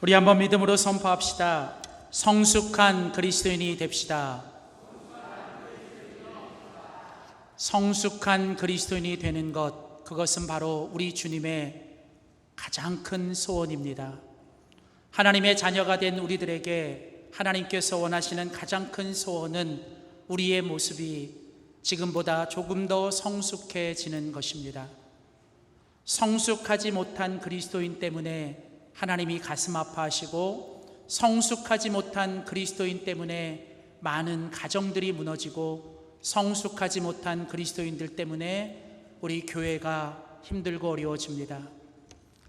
우리 한번 믿음으로 선포합시다. 성숙한 그리스도인이 됩시다. 성숙한 그리스도인이 되는 것, 그것은 바로 우리 주님의 가장 큰 소원입니다. 하나님의 자녀가 된 우리들에게 하나님께서 원하시는 가장 큰 소원은 우리의 모습이 지금보다 조금 더 성숙해지는 것입니다. 성숙하지 못한 그리스도인 때문에 하나님이 가슴 아파하시고, 성숙하지 못한 그리스도인 때문에 많은 가정들이 무너지고, 성숙하지 못한 그리스도인들 때문에 우리 교회가 힘들고 어려워집니다.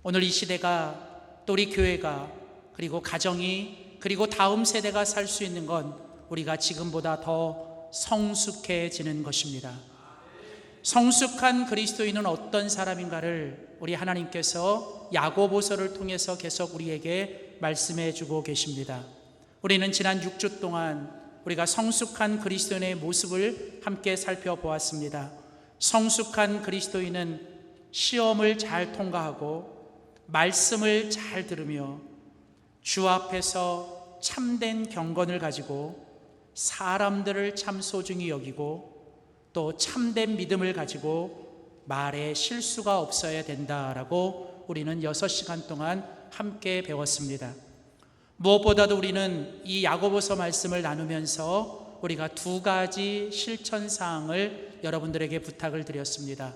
오늘 이 시대가, 또 우리 교회가, 그리고 가정이, 그리고 다음 세대가 살 수 있는 건 우리가 지금보다 더 성숙해지는 것입니다. 성숙한 그리스도인은 어떤 사람인가를 우리 하나님께서 야고보서를 통해서 계속 우리에게 말씀해 주고 계십니다. 우리는 지난 6주 동안 우리가 성숙한 그리스도인의 모습을 함께 살펴보았습니다. 성숙한 그리스도인은 시험을 잘 통과하고 말씀을 잘 들으며 주 앞에서 참된 경건을 가지고 사람들을 참 소중히 여기고 또 참된 믿음을 가지고 말에 실수가 없어야 된다라고 우리는 6시간 동안 함께 배웠습니다. 무엇보다도 우리는 이 야고보서 말씀을 나누면서 우리가 2가지 실천사항을 여러분들에게 부탁을 드렸습니다.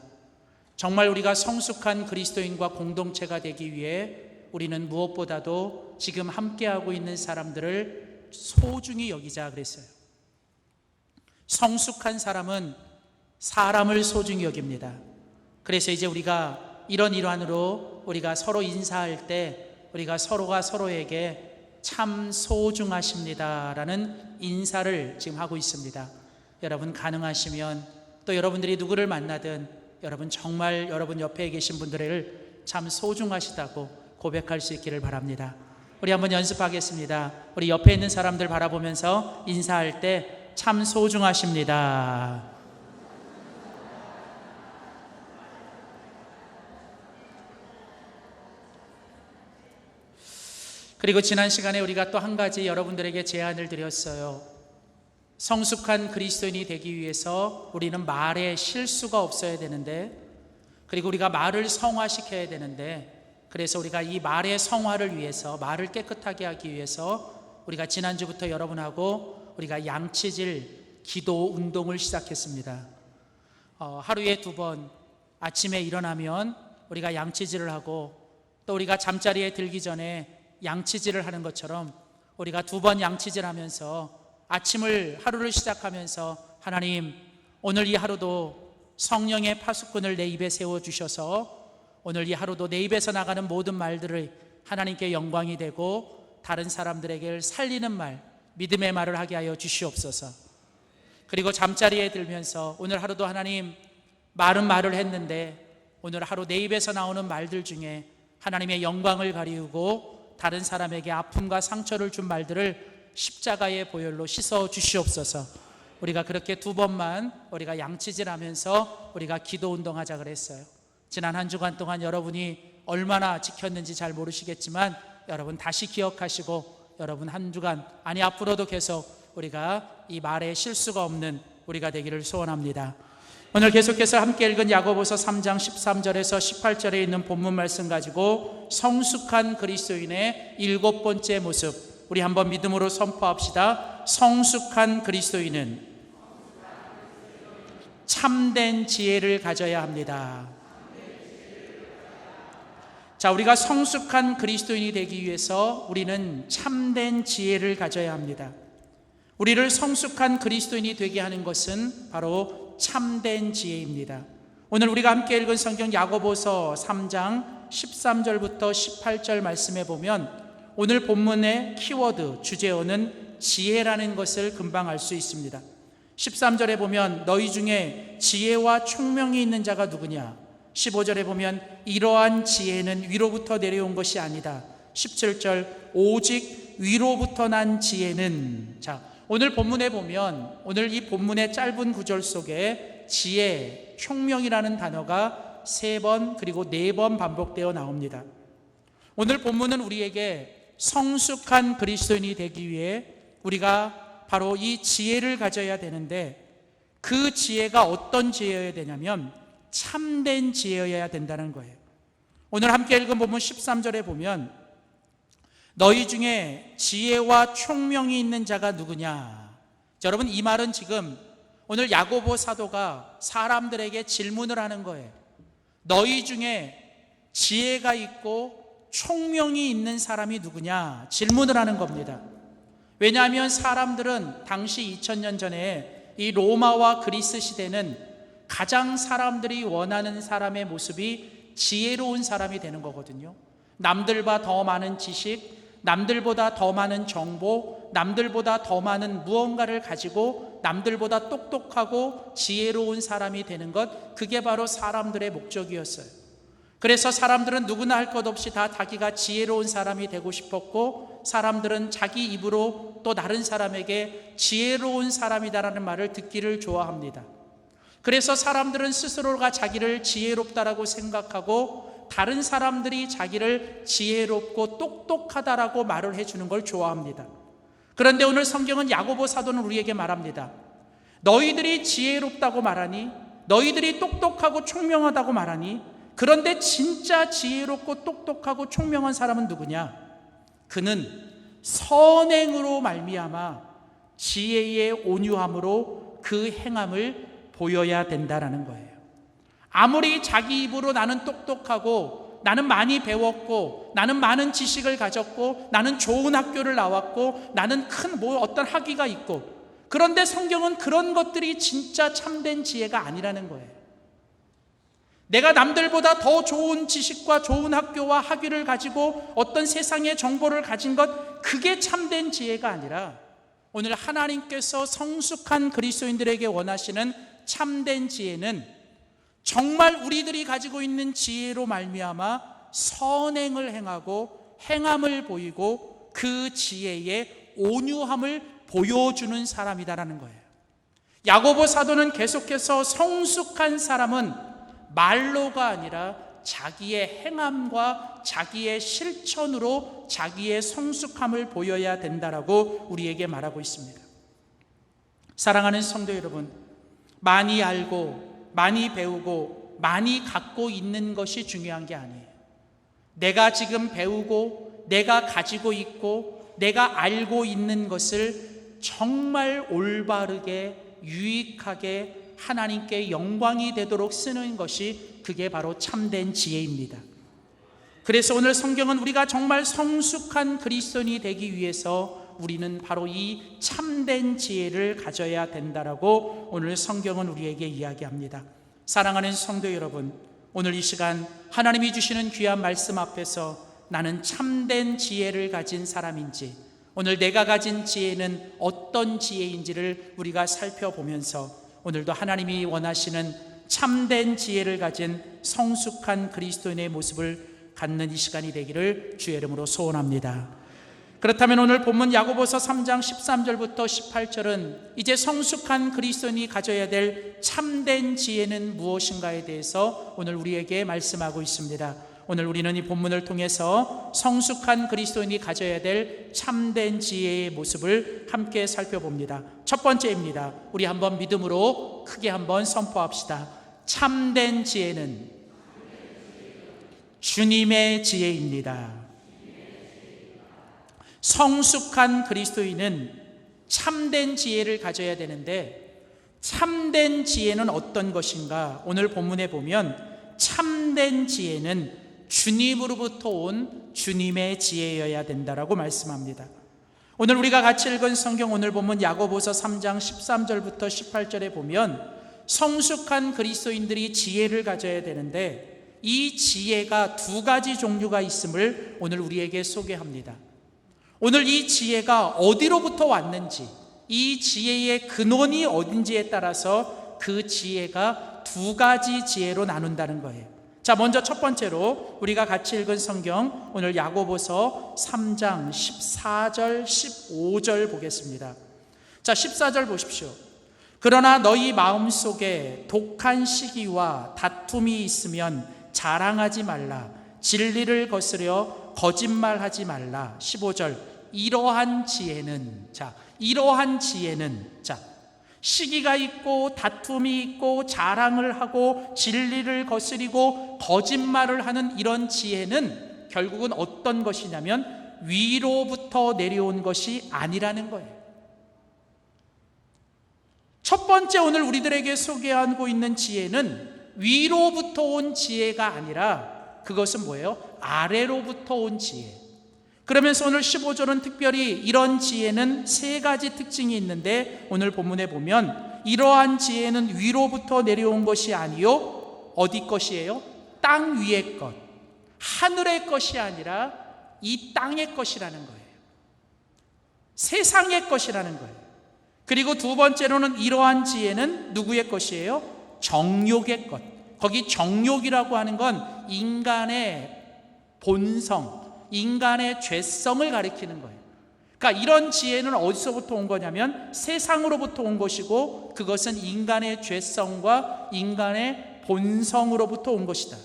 정말 우리가 성숙한 그리스도인과 공동체가 되기 위해 우리는 무엇보다도 지금 함께하고 있는 사람들을 소중히 여기자 그랬어요. 성숙한 사람은 사람을 소중히 여깁니다. 그래서 이제 우리가 이런 일환으로 우리가 서로 인사할 때 우리가 서로가 서로에게 참 소중하십니다라는 인사를 지금 하고 있습니다. 여러분 가능하시면 또 여러분들이 누구를 만나든 여러분 정말 여러분 옆에 계신 분들을 참 소중하시다고 고백할 수 있기를 바랍니다. 우리 한번 연습하겠습니다. 우리 옆에 있는 사람들 바라보면서 인사할 때 참 소중하십니다. 그리고 지난 시간에 우리가 또 한 가지 여러분들에게 제안을 드렸어요. 성숙한 그리스도인이 되기 위해서 우리는 말에 실수가 없어야 되는데, 그리고 우리가 말을 성화시켜야 되는데, 그래서 우리가 이 말의 성화를 위해서, 말을 깨끗하게 하기 위해서 우리가 지난주부터 여러분하고 우리가 양치질 기도 운동을 시작했습니다. 하루에 2번 아침에 일어나면 우리가 양치질을 하고, 또 우리가 잠자리에 들기 전에 양치질을 하는 것처럼 우리가 2번 양치질하면서 하루를 시작하면서 하나님, 오늘 이 하루도 성령의 파수꾼을 내 입에 세워주셔서 오늘 이 하루도 내 입에서 나가는 모든 말들을 하나님께 영광이 되고 다른 사람들에게 살리는 말, 믿음의 말을 하게 하여 주시옵소서. 그리고 잠자리에 들면서 오늘 하루도 하나님, 말은 말을 했는데 오늘 하루 내 입에서 나오는 말들 중에 하나님의 영광을 가리우고 다른 사람에게 아픔과 상처를 준 말들을 십자가의 보혈로 씻어 주시옵소서. 우리가 그렇게 2번만 우리가 양치질하면서 우리가 기도 운동하자 그랬어요. 지난 한 주간 동안 여러분이 얼마나 지켰는지 잘 모르시겠지만 여러분 다시 기억하시고 여러분 한 주간, 아니 앞으로도 계속 우리가 이 말에 실수가 없는 우리가 되기를 소원합니다. 오늘 계속해서 함께 읽은 야고보서 3장 13절에서 18절에 있는 본문 말씀 가지고 성숙한 그리스도인의 7번째 모습, 우리 한번 믿음으로 선포합시다. 성숙한 그리스도인은 참된 지혜를 가져야 합니다. 자, 우리가 성숙한 그리스도인이 되기 위해서 우리는 참된 지혜를 가져야 합니다. 우리를 성숙한 그리스도인이 되게 하는 것은 바로 참된 지혜입니다. 오늘 우리가 함께 읽은 성경 야고보서 3장 13절부터 18절 말씀에 보면 오늘 본문의 키워드, 주제어는 지혜라는 것을 금방 알 수 있습니다. 13절에 보면 너희 중에 지혜와 총명이 있는 자가 누구냐? 15절에 보면 이러한 지혜는 위로부터 내려온 것이 아니다. 17절 오직 위로부터 난 지혜는, 자, 오늘 본문에 보면 오늘 이 본문의 짧은 구절 속에 지혜, 총명이라는 단어가 3번 그리고 4번 반복되어 나옵니다. 오늘 본문은 우리에게 성숙한 그리스도인이 되기 위해 우리가 바로 이 지혜를 가져야 되는데, 그 지혜가 어떤 지혜여야 되냐면 참된 지혜여야 된다는 거예요. 오늘 함께 읽은 본문 13절에 보면 너희 중에 지혜와 총명이 있는 자가 누구냐. 자, 여러분, 이 말은 지금 오늘 야고보 사도가 사람들에게 질문을 하는 거예요. 너희 중에 지혜가 있고 총명이 있는 사람이 누구냐 질문을 하는 겁니다. 왜냐하면 사람들은 당시 2000년 전에 이 로마와 그리스 시대는 가장 사람들이 원하는 사람의 모습이 지혜로운 사람이 되는 거거든요. 남들보다 더 많은 지식, 남들보다 더 많은 정보, 남들보다 더 많은 무언가를 가지고 남들보다 똑똑하고 지혜로운 사람이 되는 것, 그게 바로 사람들의 목적이었어요. 그래서 사람들은 누구나 할 것 없이 다 자기가 지혜로운 사람이 되고 싶었고, 사람들은 자기 입으로 또 다른 사람에게 지혜로운 사람이다라는 말을 듣기를 좋아합니다. 그래서 사람들은 스스로가 자기를 지혜롭다라고 생각하고 다른 사람들이 자기를 지혜롭고 똑똑하다라고 말을 해주는 걸 좋아합니다. 그런데 오늘 성경은 야고보 사도는 우리에게 말합니다. 너희들이 지혜롭다고 말하니, 너희들이 똑똑하고 총명하다고 말하니, 그런데 진짜 지혜롭고 똑똑하고 총명한 사람은 누구냐? 그는 선행으로 말미암아 지혜의 온유함으로 그 행함을 보여야 된다라는 거예요. 아무리 자기 입으로 나는 똑똑하고 나는 많이 배웠고 나는 많은 지식을 가졌고 나는 좋은 학교를 나왔고 나는 큰 어떤 학위가 있고, 그런데 성경은 그런 것들이 진짜 참된 지혜가 아니라는 거예요. 내가 남들보다 더 좋은 지식과 좋은 학교와 학위를 가지고 어떤 세상의 정보를 가진 것, 그게 참된 지혜가 아니라 오늘 하나님께서 성숙한 그리스도인들에게 원하시는 참된 지혜는 정말 우리들이 가지고 있는 지혜로 말미암아 선행을 행하고 행함을 보이고 그 지혜의 온유함을 보여주는 사람이다라는 거예요. 야고보 사도는 계속해서 성숙한 사람은 말로가 아니라 자기의 행함과 자기의 실천으로 자기의 성숙함을 보여야 된다라고 우리에게 말하고 있습니다. 사랑하는 성도 여러분, 많이 알고 많이 배우고 많이 갖고 있는 것이 중요한 게 아니에요. 내가 지금 배우고 내가 가지고 있고 내가 알고 있는 것을 정말 올바르게 유익하게 하나님께 영광이 되도록 쓰는 것이, 그게 바로 참된 지혜입니다. 그래서 오늘 성경은 우리가 정말 성숙한 그리스도인이 되기 위해서 우리는 바로 이 참된 지혜를 가져야 된다라고 오늘 성경은 우리에게 이야기합니다. 사랑하는 성도 여러분, 오늘 이 시간 하나님이 주시는 귀한 말씀 앞에서 나는 참된 지혜를 가진 사람인지, 오늘 내가 가진 지혜는 어떤 지혜인지를 우리가 살펴보면서 오늘도 하나님이 원하시는 참된 지혜를 가진 성숙한 그리스도인의 모습을 갖는 이 시간이 되기를 주의 이름으로 소원합니다. 그렇다면 오늘 본문 야고보서 3장 13절부터 18절은 이제 성숙한 그리스도인이 가져야 될 참된 지혜는 무엇인가에 대해서 오늘 우리에게 말씀하고 있습니다. 오늘 우리는 이 본문을 통해서 성숙한 그리스도인이 가져야 될 참된 지혜의 모습을 함께 살펴봅니다. 첫 번째입니다. 우리 한번 믿음으로 크게 한번 선포합시다. 참된 지혜는 주님의 지혜입니다. 성숙한 그리스도인은 참된 지혜를 가져야 되는데, 참된 지혜는 어떤 것인가? 오늘 본문에 보면 참된 지혜는 주님으로부터 온 주님의 지혜여야 된다라고 말씀합니다. 오늘 우리가 같이 읽은 성경 오늘 본문 야고보서 3장 13절부터 18절에 보면 성숙한 그리스도인들이 지혜를 가져야 되는데, 이 지혜가 두 가지 종류가 있음을 오늘 우리에게 소개합니다. 오늘 이 지혜가 어디로부터 왔는지, 이 지혜의 근원이 어딘지에 따라서 그 지혜가 두 가지 지혜로 나눈다는 거예요. 자, 먼저 첫 번째로 우리가 같이 읽은 성경 오늘 야고보서 3장 14절 15절 보겠습니다. 자, 14절 보십시오. 그러나 너희 마음속에 독한 시기와 다툼이 있으면 자랑하지 말라. 진리를 거스려 거짓말하지 말라. 15절 이러한 지혜는 시기가 있고 다툼이 있고 자랑을 하고 진리를 거스리고 거짓말을 하는 이런 지혜는 결국은 어떤 것이냐면 위로부터 내려온 것이 아니라는 거예요. 첫 번째 오늘 우리들에게 소개하고 있는 지혜는 위로부터 온 지혜가 아니라 그것은 뭐예요? 아래로부터 온 지혜. 그러면서 오늘 15절은 특별히 이런 지혜는 세 가지 특징이 있는데 오늘 본문에 보면 이러한 지혜는 위로부터 내려온 것이 아니요 어디 것이에요? 땅 위의 것, 하늘의 것이 아니라 이 땅의 것이라는 거예요. 세상의 것이라는 거예요. 그리고 두 번째로는 이러한 지혜는 누구의 것이에요? 정욕의 것. 거기 정욕이라고 하는 건 인간의 본성, 인간의 죄성을 가리키는 거예요. 그러니까 이런 지혜는 어디서부터 온 거냐면 세상으로부터 온 것이고 그것은 인간의 죄성과 인간의 본성으로부터 온 것이다.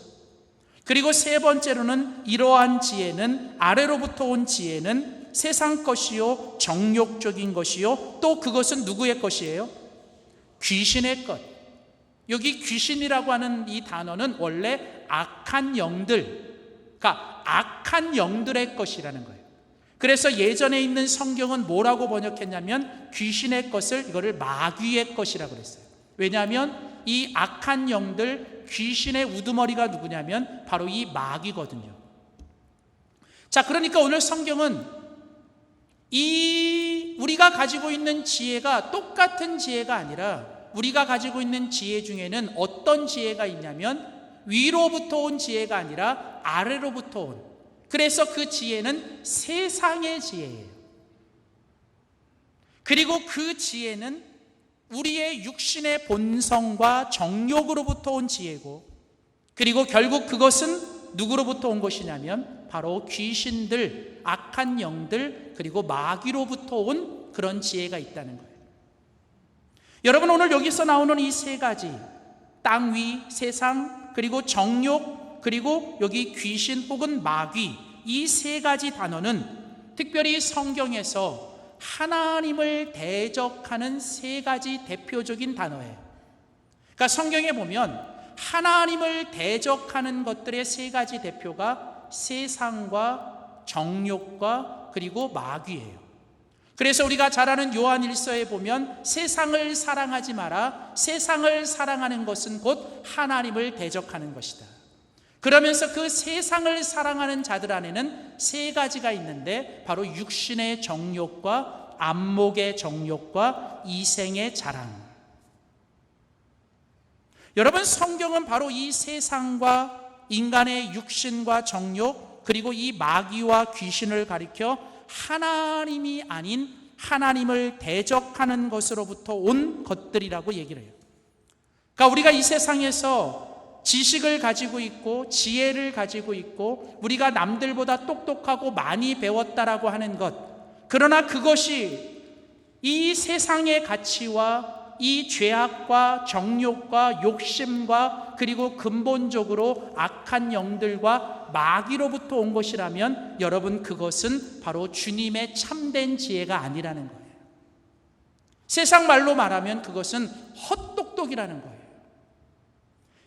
그리고 세 번째로는 이러한 지혜는 아래로부터 온 지혜는 세상 것이요 정욕적인 것이요 또 그것은 누구의 것이에요? 귀신의 것. 여기 귀신이라고 하는 이 단어는 원래 악한 영들, 그러니까 악한 영들의 것이라는 거예요. 그래서 예전에 있는 성경은 뭐라고 번역했냐면 귀신의 것을 이거를 마귀의 것이라고 그랬어요. 왜냐하면 이 악한 영들, 귀신의 우두머리가 누구냐면 바로 이 마귀거든요. 자, 그러니까 오늘 성경은 이 우리가 가지고 있는 지혜가 똑같은 지혜가 아니라 우리가 가지고 있는 지혜 중에는 어떤 지혜가 있냐면 위로부터 온 지혜가 아니라 아래로부터 온, 그래서 그 지혜는 세상의 지혜예요. 그리고 그 지혜는 우리의 육신의 본성과 정욕으로부터 온 지혜고, 그리고 결국 그것은 누구로부터 온 것이냐면 바로 귀신들, 악한 영들, 그리고 마귀로부터 온 그런 지혜가 있다는 거예요. 여러분, 오늘 여기서 나오는 이 세 가지, 땅 위, 세상, 그리고 정욕, 그리고 여기 귀신 혹은 마귀, 이 세 가지 단어는 특별히 성경에서 하나님을 대적하는 세 가지 대표적인 단어예요. 그러니까 성경에 보면 하나님을 대적하는 것들의 세 가지 대표가 세상과 정욕과 그리고 마귀예요. 그래서 우리가 잘 아는 요한일서에 보면 세상을 사랑하지 마라. 세상을 사랑하는 것은 곧 하나님을 대적하는 것이다. 그러면서 그 세상을 사랑하는 자들 안에는 세 가지가 있는데 바로 육신의 정욕과 안목의 정욕과 이생의 자랑. 여러분, 성경은 바로 이 세상과 인간의 육신과 정욕 그리고 이 마귀와 귀신을 가리켜 하나님이 아닌 하나님을 대적하는 것으로부터 온 것들이라고 얘기를 해요. 그러니까 우리가 이 세상에서 지식을 가지고 있고 지혜를 가지고 있고 우리가 남들보다 똑똑하고 많이 배웠다라고 하는 것, 그러나 그것이 이 세상의 가치와 이 죄악과 정욕과 욕심과 그리고 근본적으로 악한 영들과 마귀로부터 온 것이라면 여러분, 그것은 바로 주님의 참된 지혜가 아니라는 거예요. 세상 말로 말하면 그것은 헛똑똑이라는 거예요.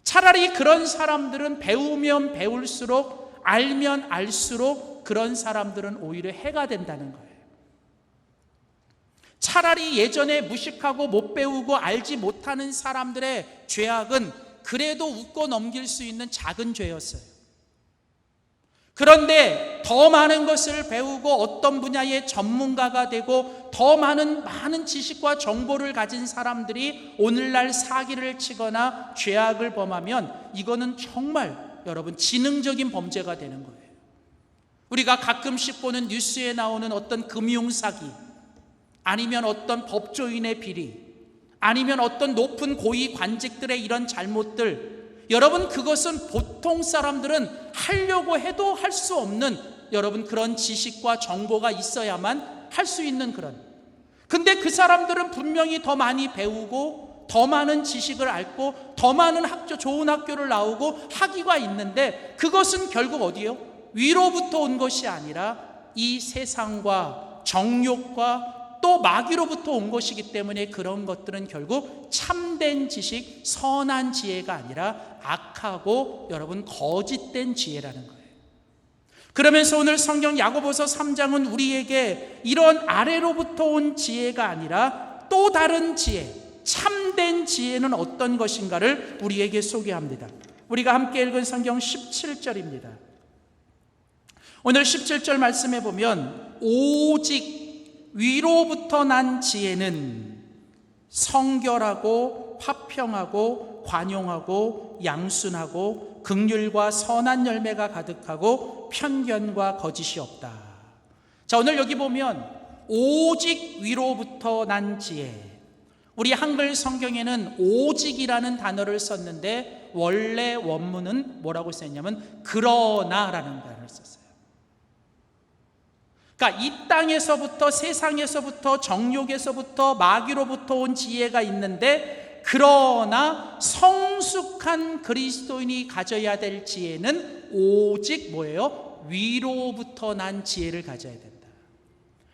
차라리 그런 사람들은 배우면 배울수록, 알면 알수록 그런 사람들은 오히려 해가 된다는 거예요. 차라리 예전에 무식하고 못 배우고 알지 못하는 사람들의 죄악은 그래도 웃고 넘길 수 있는 작은 죄였어요. 그런데 더 많은 것을 배우고 어떤 분야의 전문가가 되고 더 많은 지식과 정보를 가진 사람들이 오늘날 사기를 치거나 죄악을 범하면 이거는 정말 여러분 지능적인 범죄가 되는 거예요. 우리가 가끔씩 보는 뉴스에 나오는 어떤 금융사기, 아니면 어떤 법조인의 비리, 아니면 어떤 높은 고위 관직들의 이런 잘못들, 여러분 그것은 보통 사람들은 하려고 해도 할 수 없는 여러분 그런 지식과 정보가 있어야만 할 수 있는 그런, 근데 그 사람들은 분명히 더 많이 배우고 더 많은 지식을 앓고 더 많은 좋은 학교를 나오고 학위가 있는데 그것은 결국 어디요? 위로부터 온 것이 아니라 이 세상과 정욕과 또 마귀로부터 온 것이기 때문에 그런 것들은 결국 참된 지식, 선한 지혜가 아니라 악하고 여러분 거짓된 지혜라는 거예요. 그러면서 오늘 성경 야고보서 3장은 우리에게 이런 아래로부터 온 지혜가 아니라 또 다른 지혜, 참된 지혜는 어떤 것인가를 우리에게 소개합니다. 우리가 함께 읽은 성경 17절입니다. 오늘 17절 말씀해 보면 오직 위로부터 난 지혜는 성결하고 화평하고 관용하고 양순하고 긍휼과 선한 열매가 가득하고 편견과 거짓이 없다. 자, 오늘 여기 보면 오직 위로부터 난 지혜, 우리 한글 성경에는 오직이라는 단어를 썼는데 원래 원문은 뭐라고 썼냐면 그러나라는 단어를 썼어요. 그러니까 이 땅에서부터, 세상에서부터, 정욕에서부터, 마귀로부터 온 지혜가 있는데, 그러나 성숙한 그리스도인이 가져야 될 지혜는 오직 뭐예요? 위로부터 난 지혜를 가져야 된다.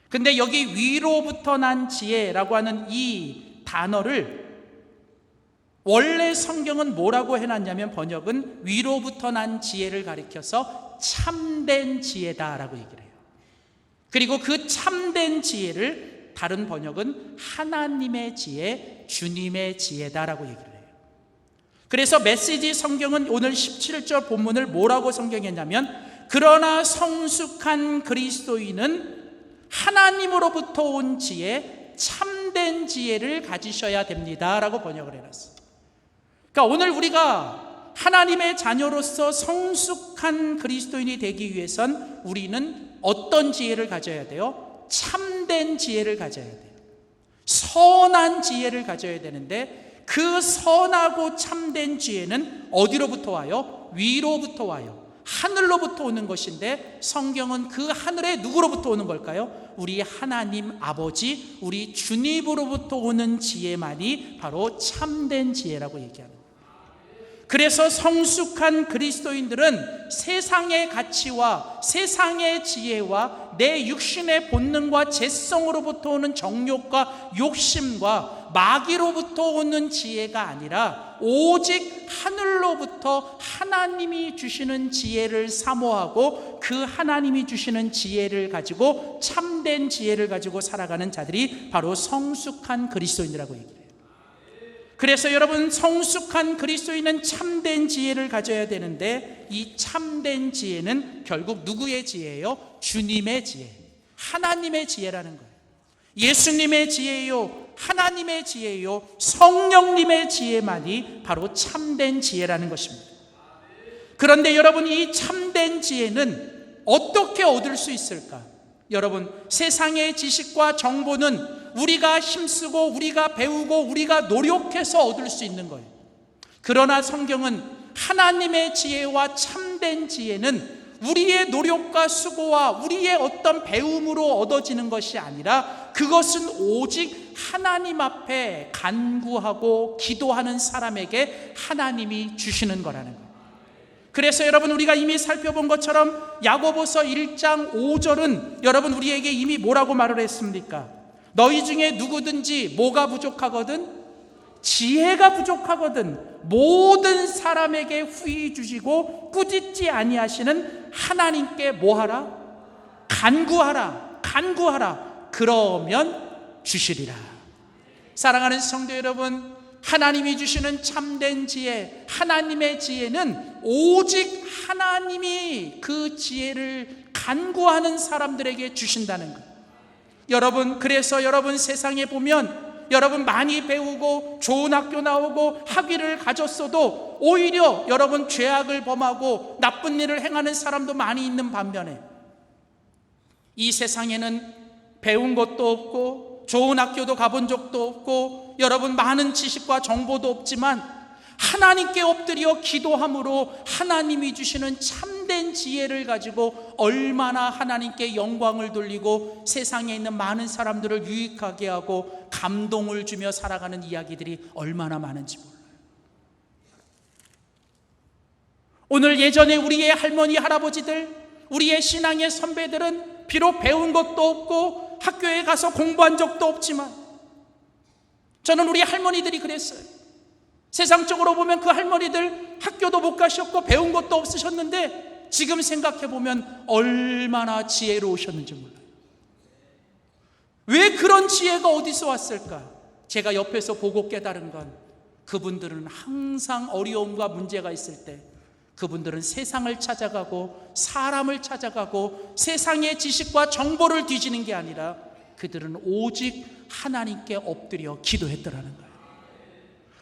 근데 여기 위로부터 난 지혜라고 하는 이 단어를 원래 성경은 뭐라고 해놨냐면 번역은 위로부터 난 지혜를 가리켜서 참된 지혜다라고 얘기를 해요. 그리고 그 참된 지혜를 다른 번역은 하나님의 지혜, 주님의 지혜다라고 얘기를 해요. 그래서 메시지 성경은 오늘 17절 본문을 뭐라고 성경했냐면 그러나 성숙한 그리스도인은 하나님으로부터 온 지혜, 참된 지혜를 가지셔야 됩니다 라고 번역을 해놨어요. 그러니까 오늘 우리가 하나님의 자녀로서 성숙한 그리스도인이 되기 위해선 우리는 어떤 지혜를 가져야 돼요? 참된 지혜를 가져야 돼요. 선한 지혜를 가져야 되는데 그 선하고 참된 지혜는 어디로부터 와요? 위로부터 와요. 하늘로부터 오는 것인데 성경은 그 하늘에 누구로부터 오는 걸까요? 우리 하나님 아버지, 우리 주님으로부터 오는 지혜만이 바로 참된 지혜라고 얘기하는 거예요. 그래서 성숙한 그리스도인들은 세상의 가치와 세상의 지혜와 내 육신의 본능과 죄성으로부터 오는 정욕과 욕심과 마귀로부터 오는 지혜가 아니라 오직 하늘로부터 하나님이 주시는 지혜를 사모하고 그 하나님이 주시는 지혜를 가지고 참된 지혜를 가지고 살아가는 자들이 바로 성숙한 그리스도인이라고 얘기해요. 그래서 여러분, 성숙한 그리스도인은 참된 지혜를 가져야 되는데 이 참된 지혜는 결국 누구의 지혜예요? 주님의 지혜, 하나님의 지혜라는 거예요. 예수님의 지혜요, 하나님의 지혜요, 성령님의 지혜만이 바로 참된 지혜라는 것입니다. 그런데 여러분, 이 참된 지혜는 어떻게 얻을 수 있을까? 여러분, 세상의 지식과 정보는 우리가 힘쓰고 우리가 배우고 우리가 노력해서 얻을 수 있는 거예요. 그러나 성경은 하나님의 지혜와 참된 지혜는 우리의 노력과 수고와 우리의 어떤 배움으로 얻어지는 것이 아니라 그것은 오직 하나님 앞에 간구하고 기도하는 사람에게 하나님이 주시는 거라는 거예요. 그래서 여러분, 우리가 이미 살펴본 것처럼 야고보서 1장 5절은 여러분 우리에게 이미 뭐라고 말을 했습니까? 너희 중에 누구든지 뭐가 부족하거든? 지혜가 부족하거든 모든 사람에게 후히 주시고 꾸짖지 아니하시는 하나님께 뭐하라? 간구하라. 그러면 주시리라. 사랑하는 성도 여러분, 하나님이 주시는 참된 지혜, 하나님의 지혜는 오직 하나님이 그 지혜를 간구하는 사람들에게 주신다는 것. 여러분, 그래서 여러분 세상에 보면 여러분 많이 배우고 좋은 학교 나오고 학위를 가졌어도 오히려 여러분 죄악을 범하고 나쁜 일을 행하는 사람도 많이 있는 반면에 이 세상에는 배운 것도 없고 좋은 학교도 가본 적도 없고 여러분 많은 지식과 정보도 없지만 하나님께 엎드려 기도함으로 하나님이 주시는 참된 지혜를 가지고 얼마나 하나님께 영광을 돌리고 세상에 있는 많은 사람들을 유익하게 하고 감동을 주며 살아가는 이야기들이 얼마나 많은지 몰라요. 오늘 예전에 우리의 할머니, 할아버지들, 우리의 신앙의 선배들은 비록 배운 것도 없고 학교에 가서 공부한 적도 없지만 저는 우리 할머니들이 그랬어요. 세상적으로 보면 그 할머니들 학교도 못 가셨고 배운 것도 없으셨는데 지금 생각해 보면 얼마나 지혜로우셨는지 몰라요. 왜 그런 지혜가 어디서 왔을까? 제가 옆에서 보고 깨달은 건 그분들은 항상 어려움과 문제가 있을 때 그분들은 세상을 찾아가고 사람을 찾아가고 세상의 지식과 정보를 뒤지는 게 아니라 그들은 오직 하나님께 엎드려 기도했더라는 거예요.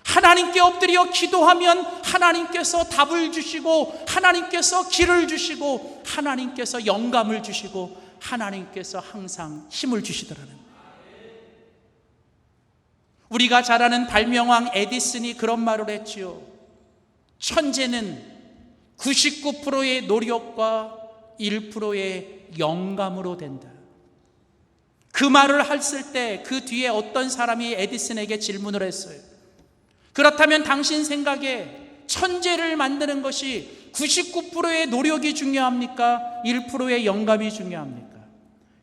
하나님께 엎드려 기도하면 하나님께서 답을 주시고 하나님께서 길을 주시고 하나님께서 영감을 주시고 하나님께서 항상 힘을 주시더라는 거예요. 우리가 잘 아는 발명왕 에디슨이 그런 말을 했지요. 천재는 99%의 노력과 1%의 영감으로 된다. 그 말을 했을 때 그 뒤에 어떤 사람이 에디슨에게 질문을 했어요. 그렇다면 당신 생각에 천재를 만드는 것이 99%의 노력이 중요합니까? 1%의 영감이 중요합니까?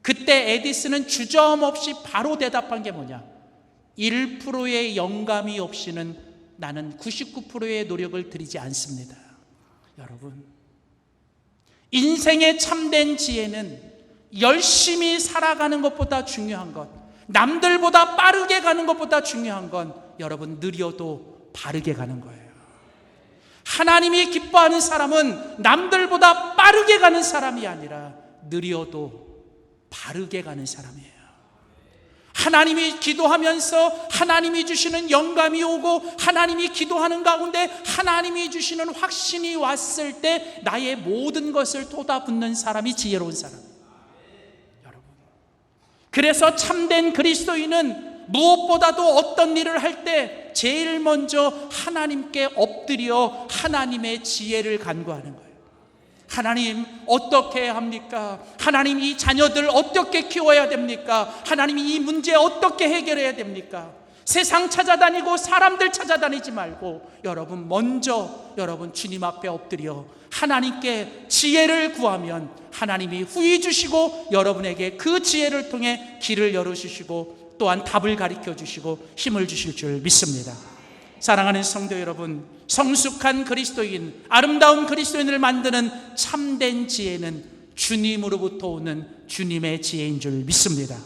그때 에디슨은 주저없이 바로 대답한 게 뭐냐? 1%의 영감이 없이는 나는 99%의 노력을 들이지 않습니다. 여러분, 인생의 참된 지혜는 열심히 살아가는 것보다 중요한 것, 남들보다 빠르게 가는 것보다 중요한 건 여러분 느려도 바르게 가는 거예요. 하나님이 기뻐하는 사람은 남들보다 빠르게 가는 사람이 아니라 느려도 바르게 가는 사람이에요. 하나님이 기도하면서 하나님이 주시는 영감이 오고 하나님이 기도하는 가운데 하나님이 주시는 확신이 왔을 때 나의 모든 것을 쏟아붓는 사람이 지혜로운 사람이에요. 여러분, 그래서 참된 그리스도인은 무엇보다도 어떤 일을 할 때 제일 먼저 하나님께 엎드려 하나님의 지혜를 간구하는 거예요. 하나님, 어떻게 해야 합니까? 하나님, 이 자녀들 어떻게 키워야 됩니까? 하나님, 이 문제 어떻게 해결해야 됩니까? 세상 찾아다니고 사람들 찾아다니지 말고 여러분 먼저 주님 앞에 엎드려 하나님께 지혜를 구하면 하나님이 후히 주시고 여러분에게 그 지혜를 통해 길을 열어주시고 또한 답을 가르쳐 주시고 힘을 주실 줄 믿습니다. 사랑하는 성도 여러분, 성숙한 그리스도인, 아름다운 그리스도인을 만드는 참된 지혜는 주님으로부터 오는 주님의 지혜인 줄 믿습니다.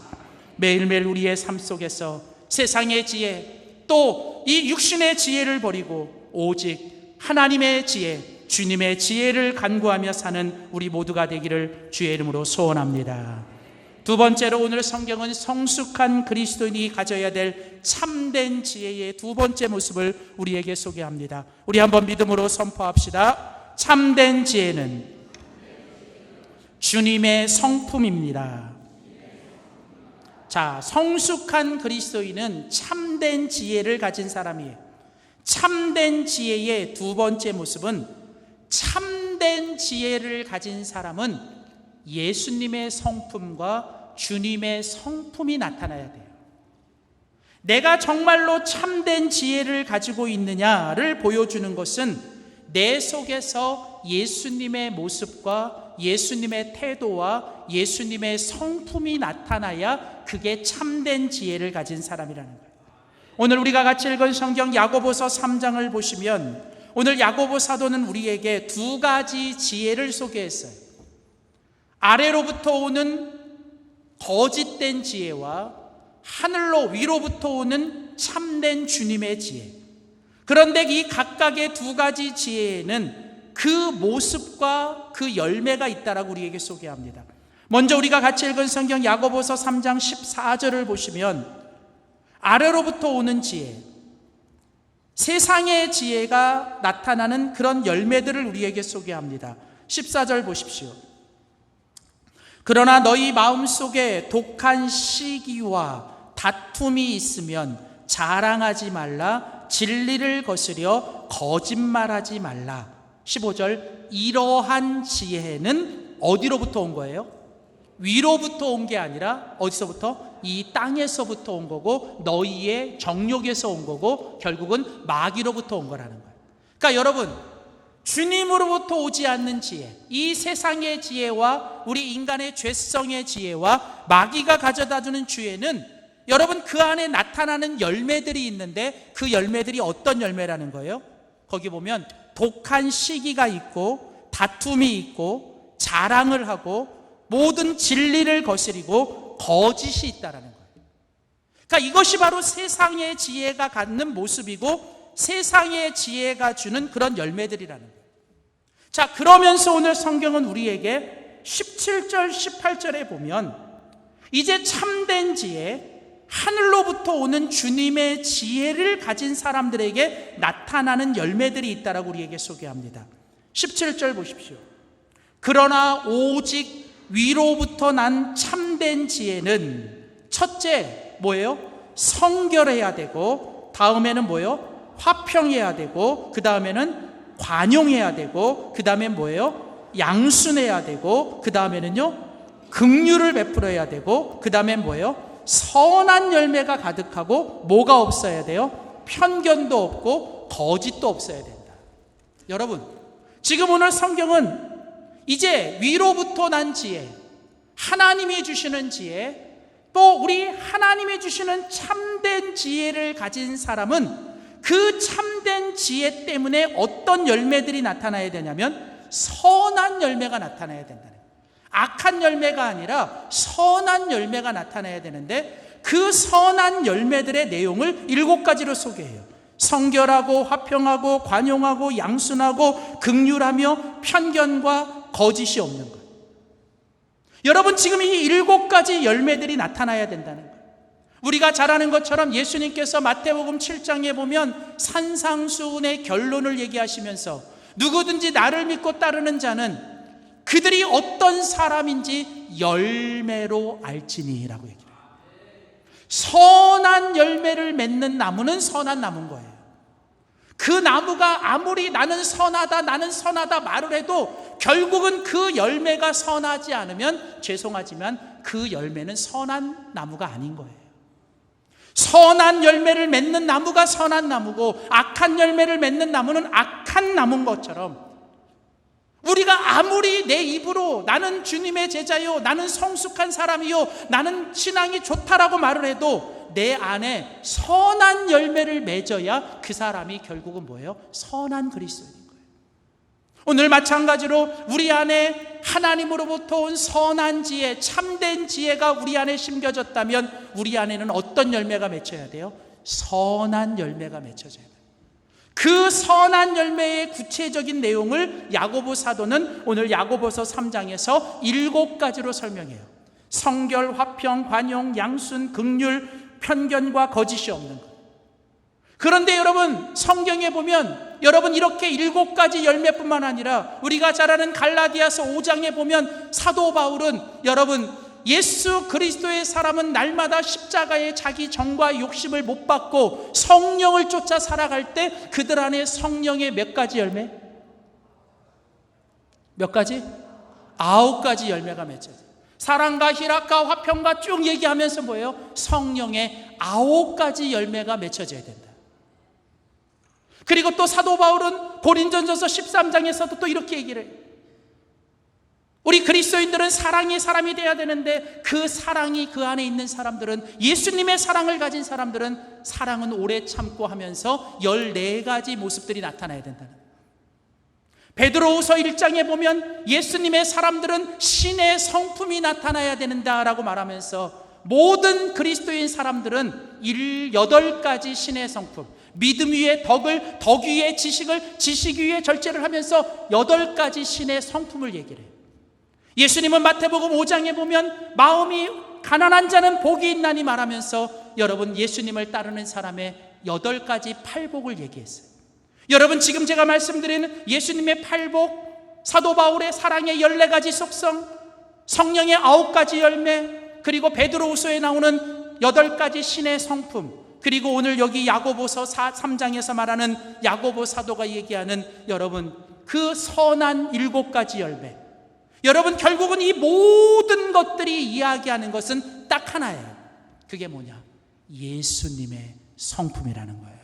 매일매일 우리의 삶 속에서 세상의 지혜 또 이 육신의 지혜를 버리고 오직 하나님의 지혜, 주님의 지혜를 간구하며 사는 우리 모두가 되기를 주의 이름으로 소원합니다. 두 번째로 오늘 성경은 성숙한 그리스도인이 가져야 될 참된 지혜의 두 번째 모습을 우리에게 소개합니다. 우리 한번 믿음으로 선포합시다. 참된 지혜는 주님의 성품입니다. 자, 성숙한 그리스도인은 참된 지혜를 가진 사람이에요. 참된 지혜의 두 번째 모습은 참된 지혜를 가진 사람은 예수님의 성품과 주님의 성품이 나타나야 돼요. 내가 정말로 참된 지혜를 가지고 있느냐를 보여주는 것은 내 속에서 예수님의 모습과 예수님의 태도와 예수님의 성품이 나타나야 그게 참된 지혜를 가진 사람이라는 거예요. 오늘 우리가 같이 읽은 성경 야고보서 3장을 보시면 오늘 야고보 사도는 우리에게 두 가지 지혜를 소개했어요. 아래로부터 오는 거짓된 지혜와 하늘로 위로부터 오는 참된 주님의 지혜. 그런데 이 각각의 두 가지 지혜에는 그 모습과 그 열매가 있다라고 우리에게 소개합니다. 먼저 우리가 같이 읽은 성경 야고보서 3장 14절을 보시면 아래로부터 오는 지혜, 세상의 지혜가 나타나는 그런 열매들을 우리에게 소개합니다. 14절 보십시오. 그러나 너희 마음속에 독한 시기와 다툼이 있으면 자랑하지 말라. 진리를 거스려 거짓말하지 말라. 15절, 이러한 지혜는 어디로부터 온 거예요? 위로부터 온 게 아니라 어디서부터? 이 땅에서부터 온 거고, 너희의 정욕에서 온 거고, 결국은 마귀로부터 온 거라는 거예요. 그러니까 여러분, 주님으로부터 오지 않는 지혜, 이 세상의 지혜와 우리 인간의 죄성의 지혜와 마귀가 가져다주는 지혜는 여러분 그 안에 나타나는 열매들이 있는데, 그 열매들이 어떤 열매라는 거예요? 거기 보면 독한 시기가 있고, 다툼이 있고, 자랑을 하고, 모든 진리를 거스리고 거짓이 있다라는 거예요. 그러니까 이것이 바로 세상의 지혜가 갖는 모습이고, 세상의 지혜가 주는 그런 열매들이라는 거예요. 자, 그러면서 오늘 성경은 우리에게 17절 18절에 보면 이제 참된 지혜, 하늘로부터 오는 주님의 지혜를 가진 사람들에게 나타나는 열매들이 있다라고 우리에게 소개합니다. 17절 보십시오. 그러나 오직 위로부터 난 참된 지혜는 첫째 뭐예요? 성결해야 되고, 다음에는 뭐예요? 화평해야 되고, 그 다음에는 관용해야 되고, 그 다음에 뭐예요? 양순해야 되고, 그 다음에는요 긍휼을 베풀어야 되고, 그 다음에 뭐예요? 선한 열매가 가득하고, 뭐가 없어야 돼요? 편견도 없고 거짓도 없어야 된다. 여러분, 지금 오늘 성경은 이제 위로부터 난 지혜, 하나님이 주시는 지혜, 또 우리 하나님이 주시는 참된 지혜를 가진 사람은 그 참된 지혜 때문에 어떤 열매들이 나타나야 되냐면 선한 열매가 나타나야 된다는 거예요. 악한 열매가 아니라 선한 열매가 나타나야 되는데, 그 선한 열매들의 내용을 7가지로 소개해요. 성결하고 화평하고 관용하고 양순하고 긍휼하며 편견과 거짓이 없는 것. 여러분, 지금 이 7가지 열매들이 나타나야 된다는 거예요. 우리가 잘 아는 것처럼 예수님께서 마태복음 7장에 보면 산상수훈의 결론을 얘기하시면서 누구든지 나를 믿고 따르는 자는 그들이 어떤 사람인지 열매로 알지니라고 얘기해요. 선한 열매를 맺는 나무는 선한 나무인 거예요. 그 나무가 아무리 나는 선하다 말을 해도 결국은 그 열매가 선하지 않으면 죄송하지만 그 열매는 선한 나무가 아닌 거예요. 선한 열매를 맺는 나무가 선한 나무고, 악한 열매를 맺는 나무는 악한 나무인 것처럼, 우리가 아무리 내 입으로 나는 주님의 제자요, 나는 성숙한 사람이요, 나는 신앙이 좋다라고 말을 해도 내 안에 선한 열매를 맺어야 그 사람이 결국은 뭐예요? 선한 그리스도인인 거예요. 오늘 마찬가지로 우리 안에 하나님으로부터 온 선한 지혜, 참된 지혜가 우리 안에 심겨졌다면 우리 안에는 어떤 열매가 맺혀야 돼요? 선한 열매가 맺혀져야 돼요. 그 선한 열매의 구체적인 내용을 야고보 사도는 오늘 야고보서 3장에서 7가지로 설명해요. 성결, 화평, 관용, 양순, 긍휼, 편견과 거짓이 없는 것. 그런데 여러분, 성경에 보면 여러분 이렇게 7가지 열매뿐만 아니라 우리가 잘 아는 갈라디아서 5장에 보면 사도 바울은 여러분 예수 그리스도의 사람은 날마다 십자가에 자기 정과 욕심을 못 받고 성령을 쫓아 살아갈 때 그들 안에 성령의 몇 가지 열매? 몇 가지? 9가지 열매가 맺혀요. 사랑과 희락과 화평과 쭉 얘기하면서 뭐예요? 성령의 9가지 열매가 맺혀져야 된다. 그리고 또 사도 바울은 고린전서서 13장에서도 또 이렇게 얘기를 해요. 우리 그리스도인들은 사랑의 사람이 돼야 되는데 그 사랑이 그 안에 있는 사람들은, 예수님의 사랑을 가진 사람들은 사랑은 오래 참고 하면서 14가지 모습들이 나타나야 된다는 거예요. 베드로후서 1장에 보면 예수님의 사람들은 신의 성품이 나타나야 된다라고 말하면서 모든 그리스도인 사람들은 8가지 신의 성품, 믿음 위에 덕을, 덕 위에 지식을, 지식 위에 절제를 하면서 8가지 신의 성품을 얘기를 해요. 예수님은 마태복음 5장에 보면 마음이 가난한 자는 복이 있나니 말하면서 여러분 예수님을 따르는 사람의 8가지 팔복을 얘기했어요. 여러분 지금 제가 말씀드리는 예수님의 팔복, 사도 바울의 사랑의 14가지 속성, 성령의 9가지 열매, 그리고 베드로후서에 나오는 8가지 신의 성품, 그리고 오늘 여기 야고보서 3장에서 말하는 야고보 사도가 얘기하는 여러분 그 선한 7가지 열매, 여러분 결국은 이 모든 것들이 이야기하는 것은 딱 하나예요. 그게 뭐냐? 예수님의 성품이라는 거예요.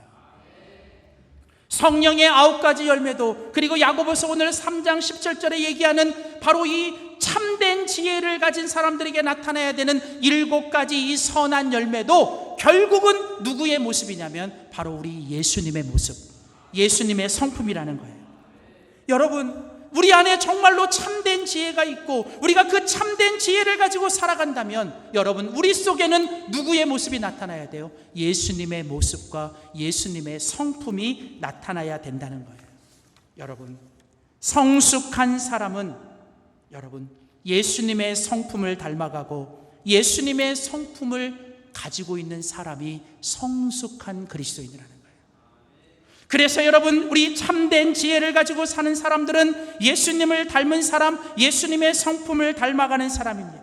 성령의 9가지 열매도, 그리고 야고보서 오늘 3장 17절에 얘기하는 바로 이 참된 지혜를 가진 사람들에게 나타나야 되는 7가지 이 선한 열매도 결국은 누구의 모습이냐면 바로 우리 예수님의 모습, 예수님의 성품이라는 거예요. 여러분, 우리 안에 정말로 참된 지혜가 있고 우리가 그 참된 지혜를 가지고 살아간다면 여러분, 우리 속에는 누구의 모습이 나타나야 돼요? 예수님의 모습과 예수님의 성품이 나타나야 된다는 거예요. 여러분, 성숙한 사람은 여러분 예수님의 성품을 닮아가고 예수님의 성품을 가지고 있는 사람이 성숙한 그리스도인이라는 거예요. 그래서 여러분, 우리 참된 지혜를 가지고 사는 사람들은 예수님을 닮은 사람, 예수님의 성품을 닮아가는 사람입니다.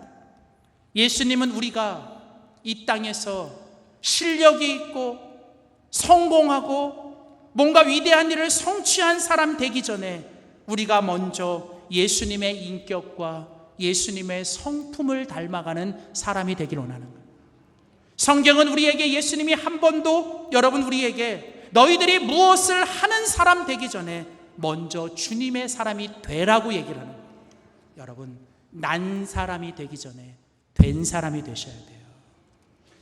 예수님은 우리가 이 땅에서 실력이 있고 성공하고 뭔가 위대한 일을 성취한 사람 되기 전에 우리가 먼저 예수님의 인격과 예수님의 성품을 닮아가는 사람이 되길 원하는 거예요. 성경은 우리에게 예수님이 한 번도 여러분 우리에게 너희들이 무엇을 하는 사람 되기 전에 먼저 주님의 사람이 되라고 얘기를 하는 거예요. 여러분, 난 사람이 되기 전에 된 사람이 되셔야 돼요.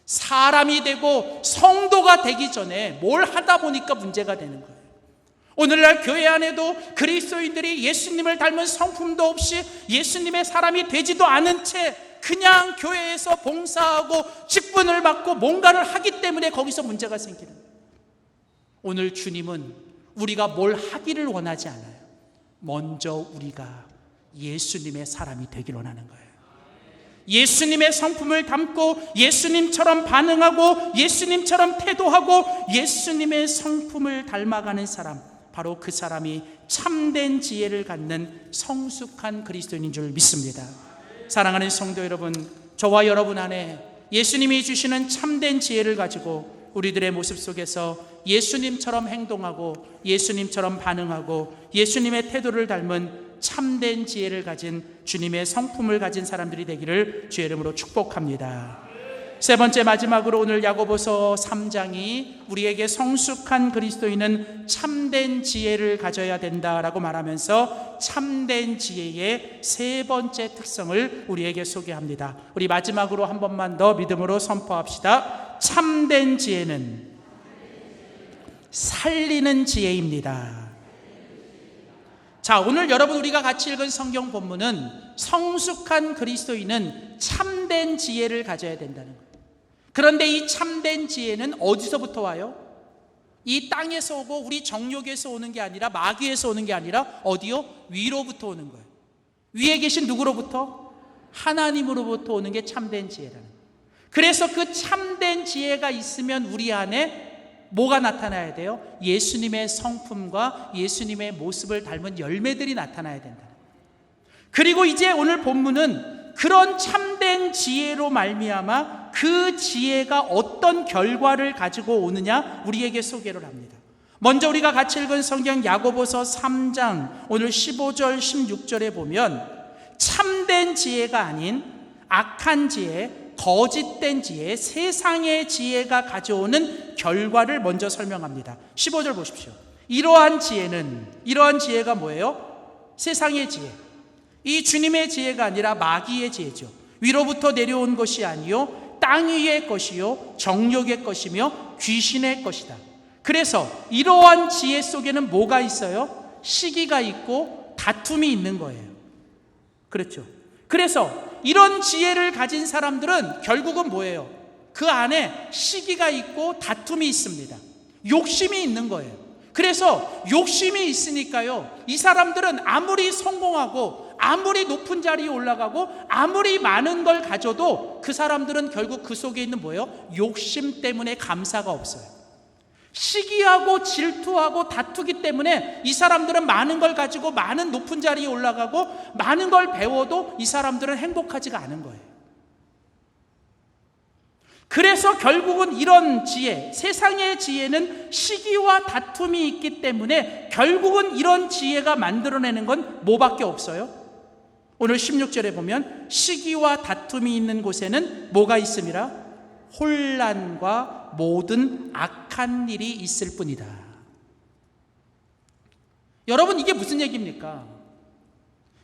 사람이 되고 성도가 되기 전에 뭘 하다 보니까 문제가 되는 거예요. 오늘날 교회 안에도 그리스도인들이 예수님을 닮은 성품도 없이 예수님의 사람이 되지도 않은 채 그냥 교회에서 봉사하고 직분을 받고 뭔가를 하기 때문에 거기서 문제가 생기는 거예요. 오늘 주님은 우리가 뭘 하기를 원하지 않아요. 먼저 우리가 예수님의 사람이 되길 원하는 거예요. 예수님의 성품을 담고 예수님처럼 반응하고 예수님처럼 태도하고 예수님의 성품을 닮아가는 사람, 바로 그 사람이 참된 지혜를 갖는 성숙한 그리스도인인 줄 믿습니다. 사랑하는 성도 여러분, 저와 여러분 안에 예수님이 주시는 참된 지혜를 가지고 우리들의 모습 속에서 예수님처럼 행동하고 예수님처럼 반응하고 예수님의 태도를 닮은 참된 지혜를 가진 주님의 성품을 가진 사람들이 되기를 주의 이름으로 축복합니다. 세 번째, 마지막으로 오늘 야고보서 3장이 우리에게 성숙한 그리스도인은 참된 지혜를 가져야 된다라고 말하면서 참된 지혜의 세 번째 특성을 우리에게 소개합니다. 우리 마지막으로 한 번만 더 믿음으로 선포합시다. 참된 지혜는 살리는 지혜입니다. 자, 오늘 여러분 우리가 같이 읽은 성경 본문은 성숙한 그리스도인은 참된 지혜를 가져야 된다는 거예요. 그런데 이 참된 지혜는 어디서부터 와요? 이 땅에서 오고 우리 정욕에서 오는 게 아니라 마귀에서 오는 게 아니라 어디요? 위로부터 오는 거예요. 위에 계신 누구로부터? 하나님으로부터 오는 게 참된 지혜라는 거예요. 그래서 그 참된 지혜가 있으면 우리 안에 뭐가 나타나야 돼요? 예수님의 성품과 예수님의 모습을 닮은 열매들이 나타나야 된다. 그리고 이제 오늘 본문은 그런 참된 지혜로 말미암아 그 지혜가 어떤 결과를 가지고 오느냐 우리에게 소개를 합니다. 먼저 우리가 같이 읽은 성경 야고보서 3장 오늘 15절 16절에 보면 참된 지혜가 아닌 악한 지혜, 거짓된 지혜, 세상의 지혜가 가져오는 결과를 먼저 설명합니다. 15절 보십시오. 이러한 지혜가 뭐예요? 세상의 지혜. 이 주님의 지혜가 아니라 마귀의 지혜죠. 위로부터 내려온 것이 아니요 땅 위의 것이요 정욕의 것이며 귀신의 것이다. 그래서 이러한 지혜 속에는 뭐가 있어요? 시기가 있고 다툼이 있는 거예요. 그렇죠. 그래서 이런 지혜를 가진 사람들은 결국은 뭐예요? 그 안에 시기가 있고 다툼이 있습니다. 욕심이 있는 거예요. 그래서 욕심이 있으니까요, 이 사람들은 아무리 성공하고 아무리 높은 자리에 올라가고 아무리 많은 걸 가져도 그 사람들은 결국 그 속에 있는 뭐예요? 욕심 때문에 감사가 없어요. 시기하고 질투하고 다투기 때문에 이 사람들은 많은 걸 가지고 많은 높은 자리에 올라가고 많은 걸 배워도 이 사람들은 행복하지가 않은 거예요. 그래서 결국은 이런 지혜, 세상의 지혜는 시기와 다툼이 있기 때문에 결국은 이런 지혜가 만들어내는 건 뭐밖에 없어요? 오늘 16절에 보면 시기와 다툼이 있는 곳에는 뭐가 있음이라? 혼란과 모든 악한 일이 있을 뿐이다. 여러분, 이게 무슨 얘기입니까?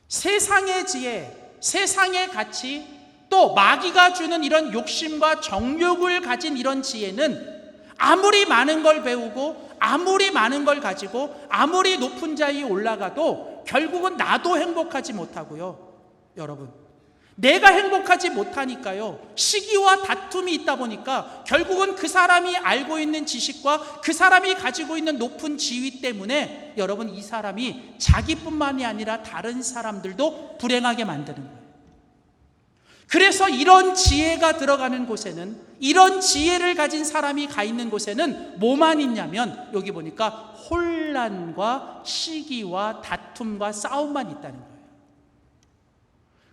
세상의 지혜, 세상의 가치, 또 마귀가 주는 이런 욕심과 정욕을 가진 이런 지혜는 아무리 많은 걸 배우고 아무리 많은 걸 가지고 아무리 높은 자리에 올라가도 결국은 나도 행복하지 못하고요. 여러분, 내가 행복하지 못하니까요, 시기와 다툼이 있다 보니까 결국은 그 사람이 알고 있는 지식과 그 사람이 가지고 있는 높은 지위 때문에 여러분, 이 사람이 자기뿐만이 아니라 다른 사람들도 불행하게 만드는 거예요. 그래서 이런 지혜가 들어가는 곳에는, 이런 지혜를 가진 사람이 가 있는 곳에는 뭐만 있냐면 여기 보니까 혼란과 시기와 다툼과 싸움만 있다는 거예요.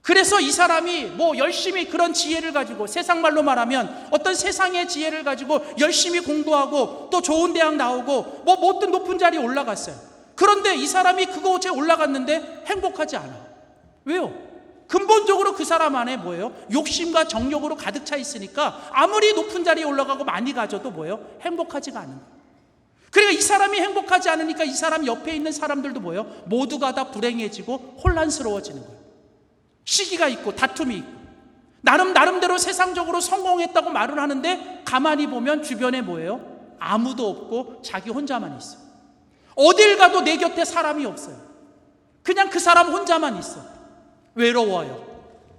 그래서 이 사람이 열심히 그런 지혜를 가지고, 세상 말로 말하면 어떤 세상의 지혜를 가지고 열심히 공부하고 또 좋은 대학 나오고 어떤 높은 자리에 올라갔어요. 그런데 이 사람이 그곳에 올라갔는데 행복하지 않아. 왜요? 근본적으로 그 사람 안에 뭐예요? 욕심과 정욕으로 가득 차 있으니까 아무리 높은 자리에 올라가고 많이 가져도 뭐예요? 행복하지가 않은 거예요. 그러니까 이 사람이 행복하지 않으니까 이 사람 옆에 있는 사람들도 뭐예요? 모두가 다 불행해지고 혼란스러워지는 거예요. 시기가 있고 다툼이 있고, 나름대로 세상적으로 성공했다고 말을 하는데 가만히 보면 주변에 뭐예요? 아무도 없고 자기 혼자만 있어. 어딜 가도 내 곁에 사람이 없어요. 그냥 그 사람 혼자만 있어. 외로워요.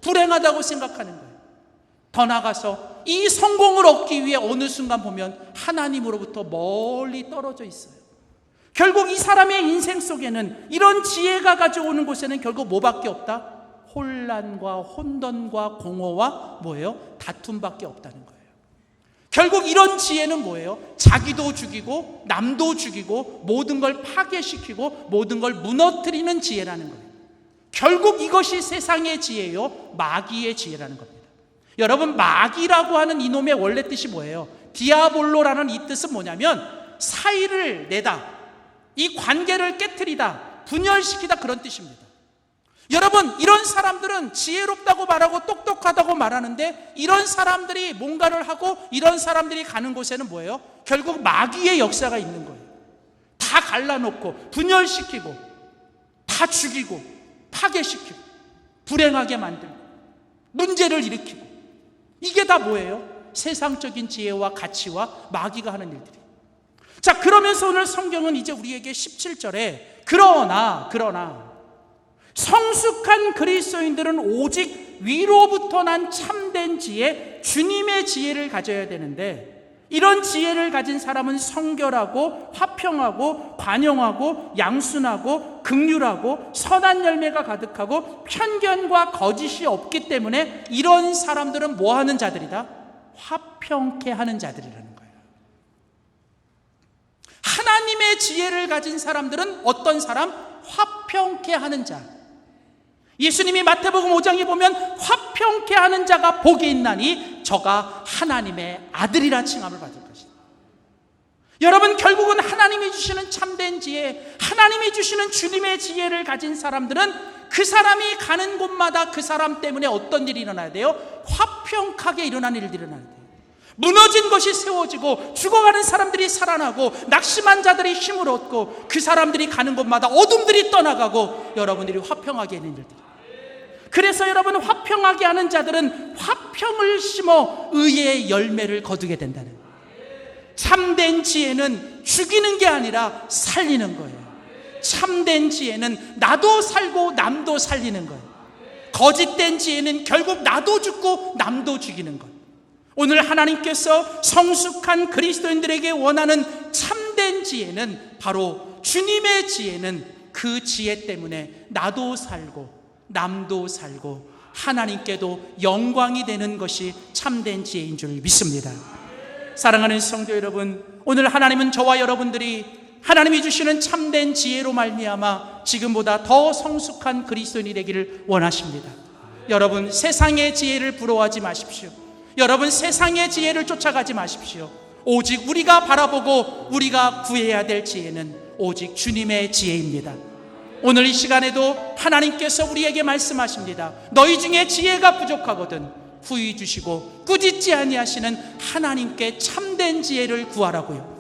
불행하다고 생각하는 거예요. 더 나아가서 이 성공을 얻기 위해 어느 순간 보면 하나님으로부터 멀리 떨어져 있어요. 결국 이 사람의 인생 속에는, 이런 지혜가 가져오는 곳에는 결국 뭐밖에 없다? 혼란과 혼돈과 공허와 뭐예요? 다툼밖에 없다는 거예요. 결국 이런 지혜는 뭐예요? 자기도 죽이고 남도 죽이고 모든 걸 파괴시키고 모든 걸 무너뜨리는 지혜라는 거예요. 결국 이것이 세상의 지혜요, 마귀의 지혜라는 겁니다. 여러분, 마귀라고 하는 이놈의 원래 뜻이 뭐예요? 디아볼로라는 이 뜻은 뭐냐면 사이를 내다, 이 관계를 깨트리다, 분열시키다, 그런 뜻입니다. 여러분, 이런 사람들은 지혜롭다고 말하고 똑똑하다고 말하는데 이런 사람들이 뭔가를 하고 이런 사람들이 가는 곳에는 뭐예요? 결국 마귀의 역사가 있는 거예요. 다 갈라놓고 분열시키고 다 죽이고 파괴시키고 불행하게 만들고 문제를 일으키고, 이게 다 뭐예요? 세상적인 지혜와 가치와 마귀가 하는 일들이. 자, 그러면서 오늘 성경은 이제 우리에게 17절에 그러나 성숙한 그리스도인들은 오직 위로부터 난 참된 지혜, 주님의 지혜를 가져야 되는데, 이런 지혜를 가진 사람은 성결하고 화평하고 관용하고 양순하고 긍휼하고 선한 열매가 가득하고 편견과 거짓이 없기 때문에 이런 사람들은 뭐 하는 자들이다? 화평케 하는 자들이라는 거예요. 하나님의 지혜를 가진 사람들은 어떤 사람? 화평케 하는 자. 예수님이 마태복음 5장에 보면 화평케 하는 자가 복이 있나니 저가 하나님의 아들이라 칭함을 받을 것이다. 여러분, 결국은 하나님이 주시는 참된 지혜, 하나님이 주시는 주님의 지혜를 가진 사람들은 그 사람이 가는 곳마다 그 사람 때문에 어떤 일이 일어나야 돼요? 화평하게 일어나는 일들이 일어나야 돼요. 무너진 것이 세워지고 죽어가는 사람들이 살아나고 낙심한 자들이 힘을 얻고 그 사람들이 가는 곳마다 어둠들이 떠나가고 여러분들이 화평하게 하는 일들. 그래서 여러분, 화평하게 하는 자들은 화평을 심어 의의 열매를 거두게 된다는 거예요. 참된 지혜는 죽이는 게 아니라 살리는 거예요. 참된 지혜는 나도 살고 남도 살리는 거예요. 거짓된 지혜는 결국 나도 죽고 남도 죽이는 거예요. 오늘 하나님께서 성숙한 그리스도인들에게 원하는 참된 지혜는 바로 주님의 지혜는 그 지혜 때문에 나도 살고 남도 살고 하나님께도 영광이 되는 것이 참된 지혜인 줄 믿습니다. 사랑하는 성도 여러분, 오늘 하나님은 저와 여러분들이 하나님이 주시는 참된 지혜로 말미암아 지금보다 더 성숙한 그리스도인이 되기를 원하십니다. 여러분, 세상의 지혜를 부러워하지 마십시오. 여러분, 세상의 지혜를 쫓아가지 마십시오. 오직 우리가 바라보고 우리가 구해야 될 지혜는 오직 주님의 지혜입니다. 오늘 이 시간에도 하나님께서 우리에게 말씀하십니다. 너희 중에 지혜가 부족하거든 후히 주시고 꾸짖지 아니하시는 하나님께 참된 지혜를 구하라고요.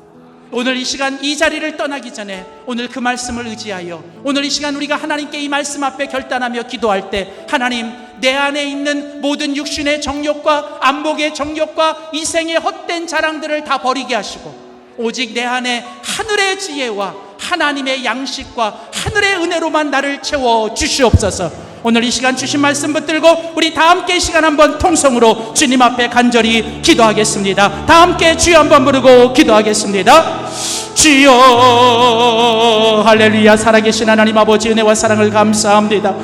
오늘 이 시간 이 자리를 떠나기 전에 오늘 그 말씀을 의지하여 오늘 이 시간 우리가 하나님께 이 말씀 앞에 결단하며 기도할 때, 하나님, 내 안에 있는 모든 육신의 정욕과 안목의 정욕과 이 생의 헛된 자랑들을 다 버리게 하시고 오직 내 안에 하늘의 지혜와 하나님의 양식과 하늘의 은혜로만 나를 채워 주시옵소서. 오늘 이 시간 주신 말씀 붙들고 우리 다 함께 이 시간 한번 통성으로 주님 앞에 간절히 기도하겠습니다. 다 함께 주여 한번 부르고 기도하겠습니다. 주여, 할렐루야. 살아계신 하나님 아버지, 은혜와 사랑을 감사합니다.